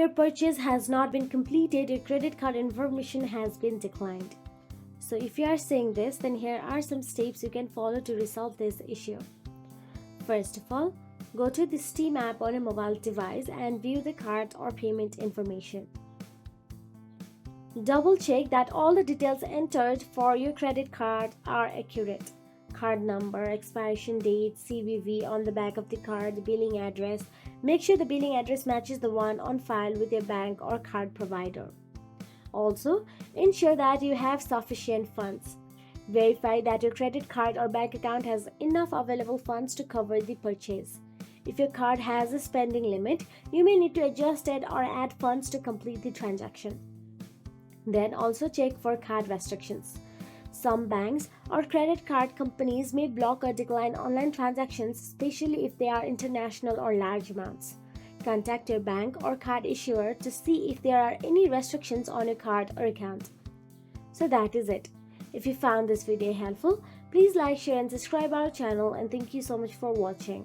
your purchase has not been completed, your credit card information has been declined. So if you are saying this, then here are some steps you can follow to resolve this issue. First of all, go to the Steam app on a mobile device and view the card or payment information. Double check that all the details entered for your credit card are accurate. Card number, expiration date, CVV on the back of the card, billing address. Make sure the billing address matches the one on file with your bank or card provider. Also, ensure that you have sufficient funds. Verify that your credit card or bank account has enough available funds to cover the purchase. If your card has a spending limit, you may need to adjust it or add funds to complete the transaction. Then also check for card restrictions. Some banks or credit card companies may block or decline online transactions, especially if they are international or large amounts. Contact your bank or card issuer to see if there are any restrictions on your card or account. So that is it. If you found this video helpful, please like, share and subscribe our channel, and thank you so much for watching.